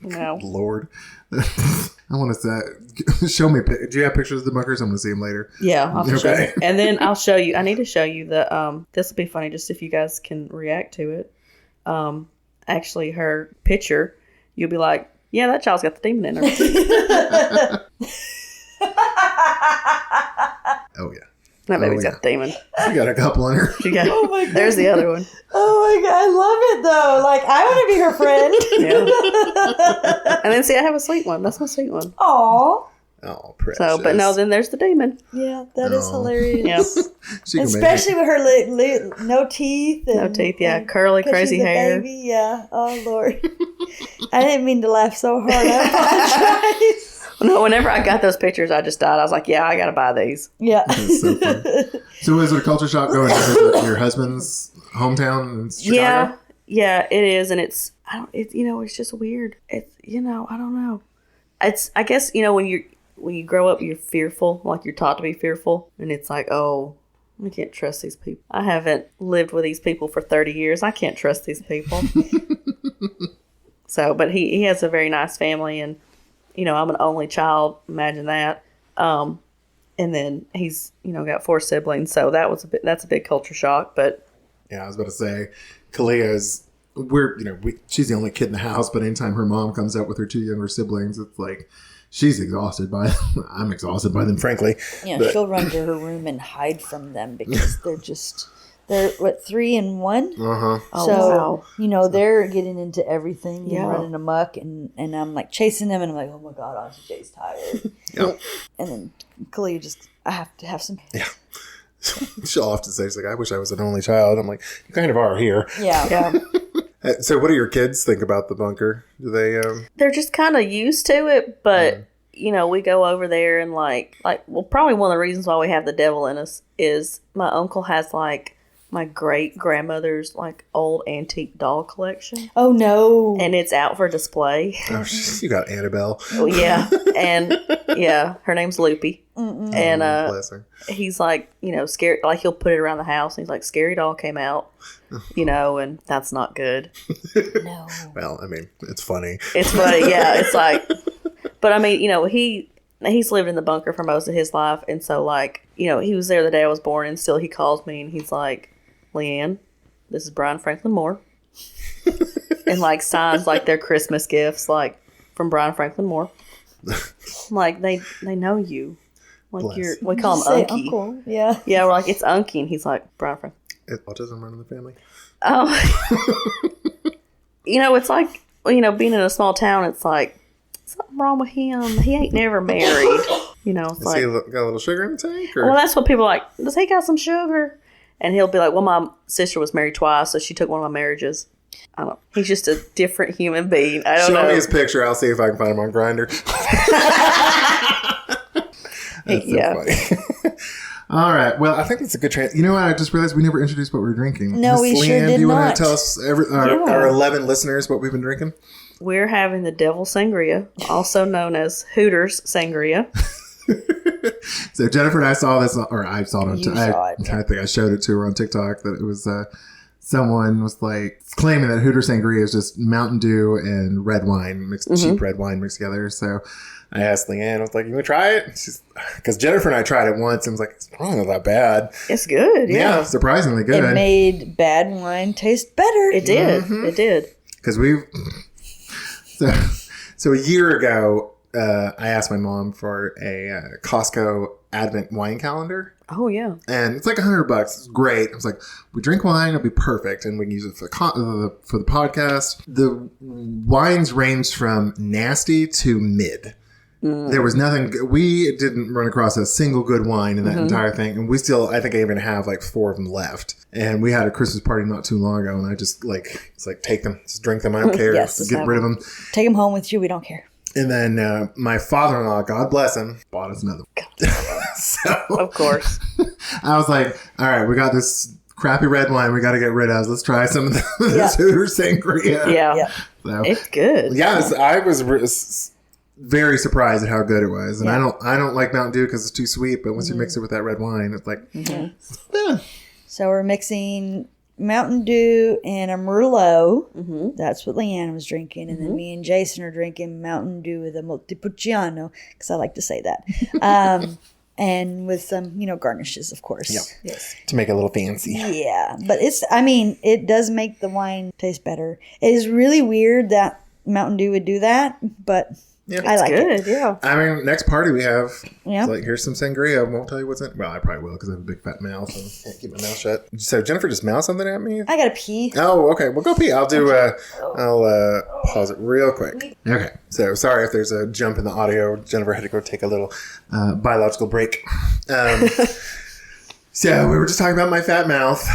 no. Lord. I want to show me. Do you have pictures of the bunkers? I'm going to see them later. Yeah, I'll have to show Okay. you. And then I'll show you. I need to show you the. This will be funny, just if you guys can react to it. Actually, her picture, you'll be like, yeah, that child's got the demon in her. Oh, yeah. That baby's yeah. got the demon. She got a couple on her. She got, my God. there's the other one. Oh my God, I love it though. Like, I want to be her friend. Yeah. And then see, I have a sweet one. That's my sweet one. Aw. Oh, precious. So, but no, then there's the demon. Yeah, that is Oh. hilarious. Yeah. She can Especially with her no teeth. And, No teeth. Yeah. and- Curly, 'cause crazy she's a hair. Baby. Yeah. Oh Lord. I didn't mean to laugh so hard. I apologize. No, whenever I got those pictures, I just died. I was like, yeah, I got to buy these. Yeah. That's so funny. So was it a culture shock going to visit your husband's hometown in Chicago? Yeah. Yeah, it is, and it's it's just weird. It's I don't know. It's I guess when you grow up, you're fearful, like you're taught to be fearful, and it's like, oh, I can't trust these people. I haven't lived with these people for 30 years. I can't trust these people. So, but he has a very nice family, and I'm an only child. Imagine that. And then he's got 4 siblings, so that's a big culture shock. But yeah, I was about to say, Kalia's she's the only kid in the house, but anytime her mom comes out with her 2 younger siblings, it's like she's exhausted by them. I'm exhausted by them, frankly. Yeah, she'll run to her room and hide from them because they're 3 and 1. Uh-huh. So, wow. They're getting into everything and running amok, and I'm like chasing them, and I'm like, oh my God, Auntie Jay's tired. Yeah. And then Kalia I have to have some. Yeah. She'll often say, she's like, I wish I was an only child. I'm like, you kind of are here. Yeah. yeah. So what do your kids think about the bunker? Do they... They're just kind of used to it, but... we go over there and probably one of the reasons why we have the devil in us is my uncle has my great grandmother's old antique doll collection. Oh no! And it's out for display. Oh, you got Annabelle. Oh yeah, and yeah, her name's Loopy. Mm-mm. And bless her. he's scared. He'll put it around the house. And he's like, scary doll came out. And that's not good. No. Well, I mean, it's funny. It's funny, yeah. It's like, but I mean, he's lived in the bunker for most of his life, and so he was there the day I was born, and still he calls me and he's like, LeeAnn, this is Brian Franklin Moore, and signs their Christmas gifts from Brian Franklin Moore. They know you, we call him Unky. Uncle. Yeah, yeah, we're like, it's Unky, and he's like, Brian Franklin. Is autism running the family? Oh, it's like being in a small town. It's like something wrong with him. He ain't never married. It's Does he got a little sugar in the tank? Or? Well, that's what people are like. Does he got some sugar? And he'll be like, well, my sister was married twice, so she took one of my marriages. I don't know. He's just a different human being. I don't know. Show me his picture. I'll see if I can find him on Grindr. That's so funny. All right. Well, I think that's a good trend. You know what? I just realized we never introduced what we were drinking. No, we sure did not. Do you want to tell us, our 11 listeners, what we've been drinking? We're having the Devil Sangria, also known as Hooters Sangria. So Jennifer and I saw this, or I saw it on TikTok. I think I showed it to her on TikTok that it was someone was claiming that Hooters Sangria is just Mountain Dew and red wine mixed, cheap red wine mixed together. So I asked LeeAnn, I was like, you want to try it? Because Jennifer and I tried it once and was like, it's probably not that bad. It's good, yeah. Surprisingly good. It made bad wine taste better. It did. Mm-hmm. It did. Because so a year ago, I asked my mom for a Costco Advent wine calendar. Oh, yeah. And it's like $100. It's great. I was like, we drink wine, it'll be perfect. And we can use it for the podcast. The wines ranged from nasty to mid. There was nothing. We didn't run across a single good wine in that entire thing. And we still, I think I even have 4 of them left. And we had a Christmas party not too long ago. And I just it's take them, just drink them. I don't care. Yes, get rid of them. Take them home with you. We don't care. And then my father-in-law, God bless him, bought us another one. So, of course. I was like, all right, we got this crappy red wine we got to get rid of. Let's try some of this Hooters Sangria. Yeah. So, it's good. Yeah, I was very surprised at how good it was. And I don't like Mountain Dew because it's too sweet, but once you mix it with that red wine, it's like, So we're mixing Mountain Dew and a Merlot. That's what LeeAnn was drinking. And then me and Jason are drinking Mountain Dew with a Montepulciano, because I like to say that. And with some, garnishes, of course. Yeah. Yes. To make it a little fancy. Yeah. But it does make the wine taste better. It is really weird that Mountain Dew would do that, but Yeah, I like it. Yeah. I mean, next party we have, Yeah. it's here's some sangria. I won't tell you what's in it. Well, I probably will because I have a big fat mouth and can't keep my mouth shut. So Jennifer just mouthed something at me? I gotta pee. Oh, okay. Well, go pee. I'll do, I'll pause it real quick. Okay. So sorry if there's a jump in the audio. Jennifer had to go take a little biological break. So we were just talking about my fat mouth.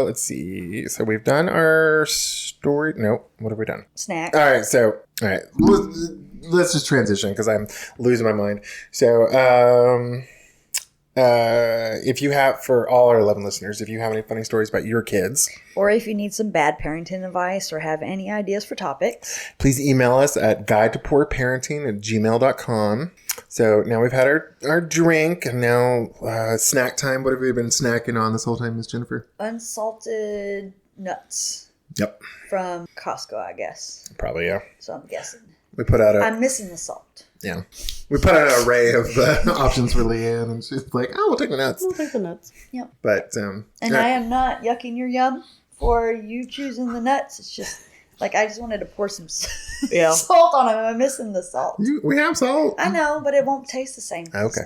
Let's see. So we've done our story. No, what have we done? Snack. All right. Let's just transition because I'm losing my mind. So If you have, for all our 11 listeners, if you have any funny stories about your kids, or if you need some bad parenting advice or have any ideas for topics, please email us at guidetopoorparenting@gmail.com. So now we've had our drink, and now snack time. What have we been snacking on this whole time, Miss Jennifer? unsalted nuts Yep. from Costco, I guess. Probably, yeah. So I'm guessing. We put out I'm missing the salt. Yeah. We put out an array of options for LeeAnn, and she's like, "Oh, we'll take the nuts." I'll take the nuts. Yep. But And I am not yucking your yum for you choosing the nuts. It's just like I just wanted to pour some Yeah. salt on them. I'm missing the salt. we have salt. I know, but it won't taste the same. Okay.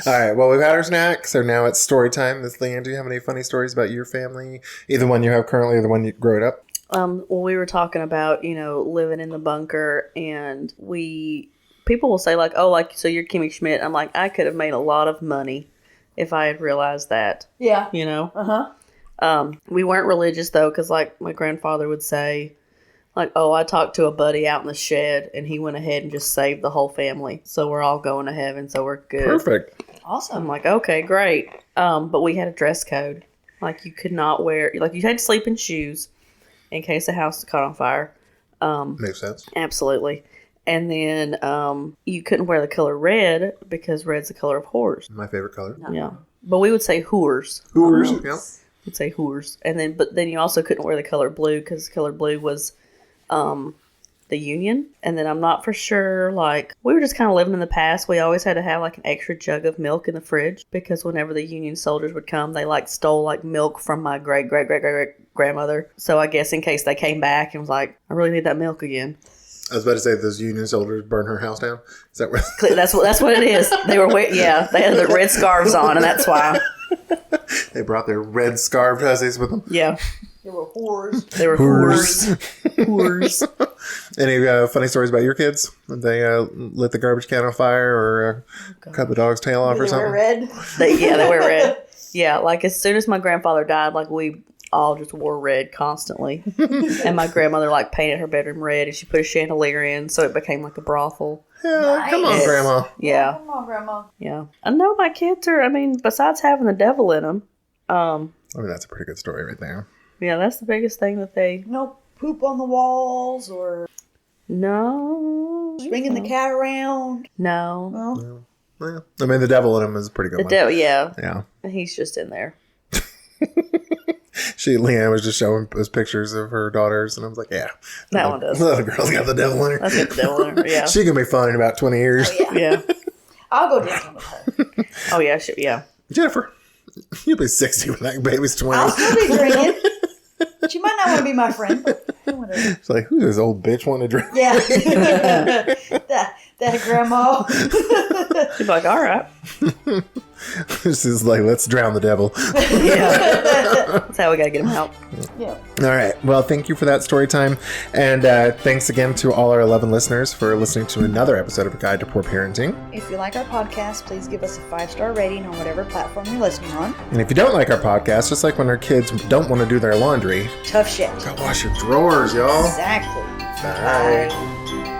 All right. Well, we've had our snack, so now it's story time. Miss LeeAnn, do you have any funny stories about your family? Either one you have currently or the one you grew up? Well, we were talking about, living in the bunker, and people will say like, oh, like, so you're Kimmy Schmidt. I'm like, I could have made a lot of money if I had realized that, Yeah. we weren't religious though. 'Cause like my grandfather would say like, oh, I talked to a buddy out in the shed and he went ahead and just saved the whole family. So we're all going to heaven. So we're good. Perfect. Awesome. I'm like, okay, great. But we had a dress code. Like you could not wear, like you had to sleep in shoes in case the house caught on fire. Makes sense. Absolutely. And then you couldn't wear the color red because red's the color of whores. My favorite color. Yeah. But we would say whores. Hoors. Yeah. We'd say whores. But then you also couldn't wear the color blue because the color blue was the Union. And then I'm not for sure, like, we were just kind of living in the past. We always had to have like an extra jug of milk in the fridge because whenever the Union soldiers would come, they like stole like milk from my great grandmother. So I guess in case they came back and was like, I really need that milk again. I was about to say those Union soldiers burned her house down. Is that what? That's what it is. They were they had the red scarves on, and that's why. They brought their red scarved hussies with them. Yeah. They were whores. They were whores. Whores. Any funny stories about your kids? Did they lit the garbage can on fire or cut the dog's tail off or They something? were red. They wear red. Yeah, like as soon as my grandfather died, like we all just wore red constantly. And my grandmother like painted her bedroom red and she put a chandelier in so it became like a brothel. Yeah, come on, Nice. Grandma. Yeah. Come on, Grandma. Yeah. I know my kids are, besides having the devil in them, I mean, that's a pretty good story right there. yeah, that's the biggest thing that they... No poop on the walls or No. swinging the cat around. No. No. Well, I mean, the devil in him is a pretty good The one. devil, yeah. Yeah. He's just in there. LeeAnn was just showing us pictures of her daughters, and I was like, yeah. That one does. Little girl's got the devil in her. That's got the devil in her, yeah. She can be fun in about 20 years. Oh, yeah. Yeah. I'll go drinking with her. Oh, yeah. Yeah. Jennifer, you'll be 60 when that baby's 20. I'll still be drinking. She might not want to be my friend, but whatever. It's like, who's this old bitch want to drink? Yeah. that grandma. She'd be like, all right. This is like, let's drown the devil. Yeah. That's how we got to get him out. Yeah. All right. Well, thank you for that story time. And thanks again to all our 11 listeners for listening to another episode of A Guide to Poor Parenting. If you like our podcast, please give us a 5-star rating on whatever platform you're listening on. And if you don't like our podcast, just like when our kids don't want to do their laundry, Tough shit. go wash your drawers, y'all. Exactly. Bye. Bye.